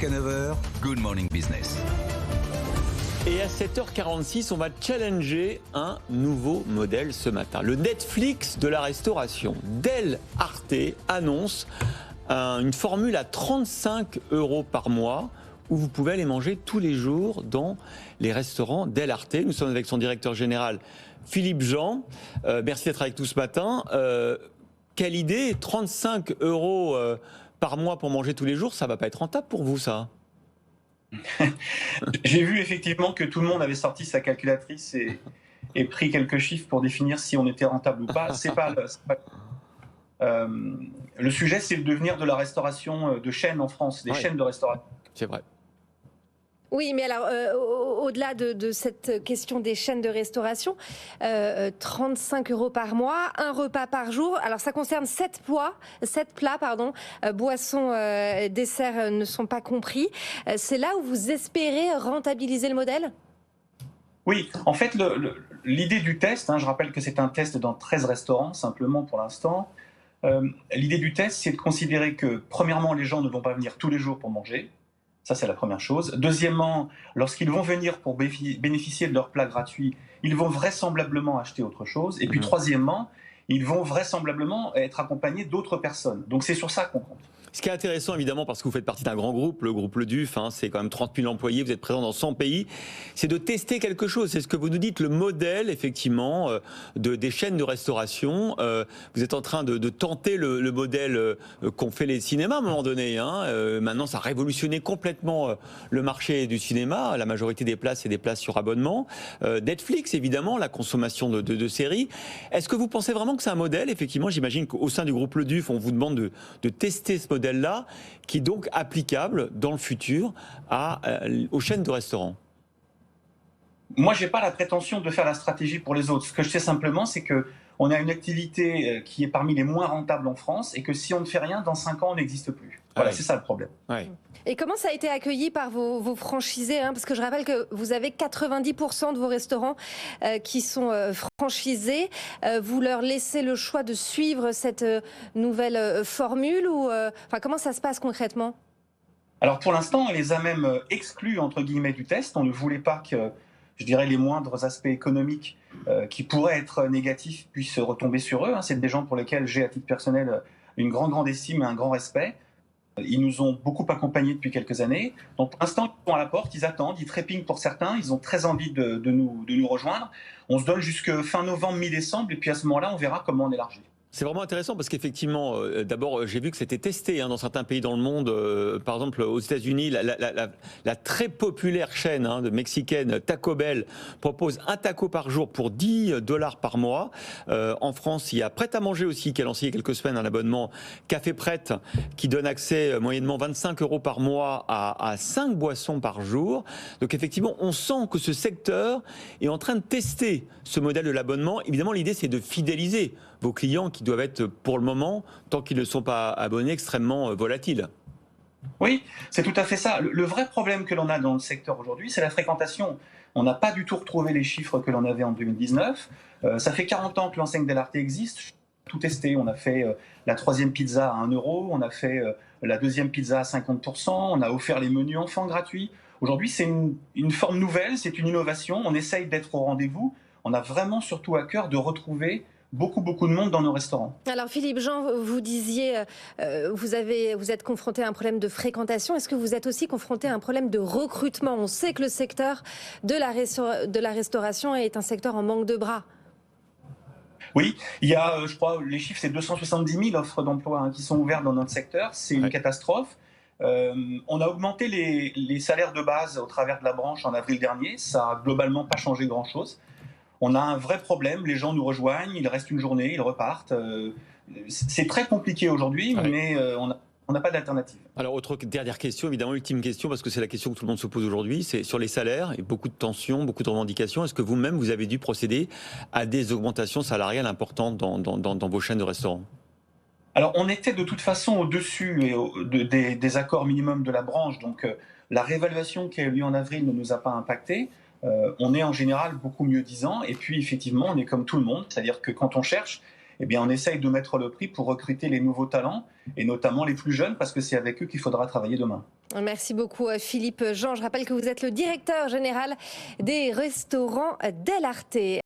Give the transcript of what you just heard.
Jusqu'à 9h, Good Morning Business. Et à 7h46, on va challenger un nouveau modèle ce matin. Le Netflix de la restauration. Del Arte annonce une formule à 35 € par mois où vous pouvez aller manger tous les jours dans les restaurants Del Arte. Nous sommes avec son directeur général, Philippe Jean. Merci d'être avec nous ce matin. Quelle idée, 35 € par mois pour manger tous les jours, ça ne va pas être rentable pour vous, ça? J'ai vu effectivement que tout le monde avait sorti sa calculatrice et pris quelques chiffres pour définir si on était rentable ou pas. Le sujet, c'est le devenir de la restauration de chaînes en France, des chaînes de restauration. C'est vrai. Oui, mais alors, au-delà de cette question des chaînes de restauration, 35 € par mois, un repas par jour. Alors, ça concerne 7 plats, boissons, desserts ne sont pas compris. C'est là où vous espérez rentabiliser le modèle ? Oui, en fait, l'idée du test, je rappelle que c'est un test dans 13 restaurants, simplement pour l'instant. L'idée du test, c'est de considérer que, premièrement, les gens ne vont pas venir tous les jours pour manger. Ça, c'est la première chose. Deuxièmement, lorsqu'ils vont venir pour bénéficier de leur plat gratuit, ils vont vraisemblablement acheter autre chose. Et puis, troisièmement, ils vont vraisemblablement être accompagnés d'autres personnes. Donc, c'est sur ça qu'on compte. Ce qui est intéressant, évidemment, parce que vous faites partie d'un grand groupe, le groupe Le Duf, c'est quand même 30 000 employés, vous êtes présent dans 100 pays, c'est de tester quelque chose. C'est ce que vous nous dites, le modèle, effectivement, des chaînes de restauration. Vous êtes en train de tenter le modèle qu'ont fait les cinémas à un moment donné. Maintenant, ça a révolutionné complètement le marché du cinéma. La majorité des places, c'est des places sur abonnement. Netflix, évidemment, la consommation de séries. Est-ce que vous pensez vraiment que c'est un modèle? Effectivement, j'imagine qu'au sein du groupe Le Duf, on vous demande de tester ce modèle là qui est donc applicable dans le futur aux chaînes de restaurants. Moi, je n'ai pas la prétention de faire la stratégie pour les autres. Ce que je sais simplement, c'est qu'on a une activité qui est parmi les moins rentables en France et que si on ne fait rien, dans 5 ans, on n'existe plus. Voilà, c'est ça le problème. Ouais. Et comment ça a été accueilli par vos franchisés, parce que je rappelle que vous avez 90% de vos restaurants qui sont franchisés. Vous leur laissez le choix de suivre cette nouvelle formule ou comment ça se passe concrètement? Alors pour l'instant, on les a même exclus entre guillemets du test. On ne voulait pas que, je dirais, les moindres aspects économiques qui pourraient être négatifs puissent retomber sur eux. C'est des gens pour lesquels j'ai à titre personnel une grande estime et un grand respect. Ils nous ont beaucoup accompagnés depuis quelques années. Donc pour l'instant, ils sont à la porte, ils attendent, ils trépignent pour certains, ils ont très envie de nous rejoindre. On se donne jusque fin novembre, mi-décembre, et puis à ce moment-là, on verra comment on élargit. C'est vraiment intéressant parce qu'effectivement, d'abord, j'ai vu que c'était testé dans certains pays dans le monde. Par exemple, aux États-Unis, la très populaire chaîne de mexicaine Taco Bell propose un taco par jour pour 10 $ par mois. En France, il y a Prêt à manger aussi qui a lancé il y a quelques semaines un abonnement Café Prête qui donne accès moyennement 25 € par mois à 5 boissons par jour. Donc effectivement, on sent que ce secteur est en train de tester ce modèle de l'abonnement. Évidemment, l'idée, c'est de fidéliser vos clients qui doivent être, pour le moment, tant qu'ils ne sont pas abonnés, extrêmement volatiles. Oui, c'est tout à fait ça. Le vrai problème que l'on a dans le secteur aujourd'hui, c'est la fréquentation. On n'a pas du tout retrouvé les chiffres que l'on avait en 2019. Ça fait 40 ans que l'enseigne Del Arte existe. Tout testé. On a fait la 3e pizza à 1 €, on a fait la 2e pizza à 50%, on a offert les menus enfants gratuits. Aujourd'hui, c'est une forme nouvelle, c'est une innovation. On essaye d'être au rendez-vous. On a vraiment surtout à cœur de retrouver beaucoup de monde dans nos restaurants. Alors Philippe Jean, vous disiez, vous êtes confronté à un problème de fréquentation. Est-ce que vous êtes aussi confronté à un problème de recrutement? On sait que le secteur de la restauration est un secteur en manque de bras. Oui, il y a, je crois, les chiffres, c'est 270 000 offres d'emploi qui sont ouvertes dans notre secteur. C'est une catastrophe. On a augmenté les salaires de base au travers de la branche en avril dernier. Ça n'a globalement pas changé grand-chose. On a un vrai problème, les gens nous rejoignent, ils restent une journée, ils repartent. C'est très compliqué aujourd'hui, mais on n'a pas d'alternative. Alors, dernière question, évidemment, ultime question, parce que c'est la question que tout le monde se pose aujourd'hui, c'est sur les salaires, et beaucoup de tensions, beaucoup de revendications. Est-ce que vous-même, vous avez dû procéder à des augmentations salariales importantes dans vos chaînes de restaurants? Alors, on était de toute façon au-dessus des accords minimums de la branche, donc la réévaluation qui a eu lieu en avril ne nous a pas impacté. On est en général beaucoup mieux disant, et puis effectivement, on est comme tout le monde, c'est-à-dire que quand on cherche, eh bien, on essaye de mettre le prix pour recruter les nouveaux talents, et notamment les plus jeunes, parce que c'est avec eux qu'il faudra travailler demain. Merci beaucoup Philippe Jean. Je rappelle que vous êtes le directeur général des restaurants Del Arte.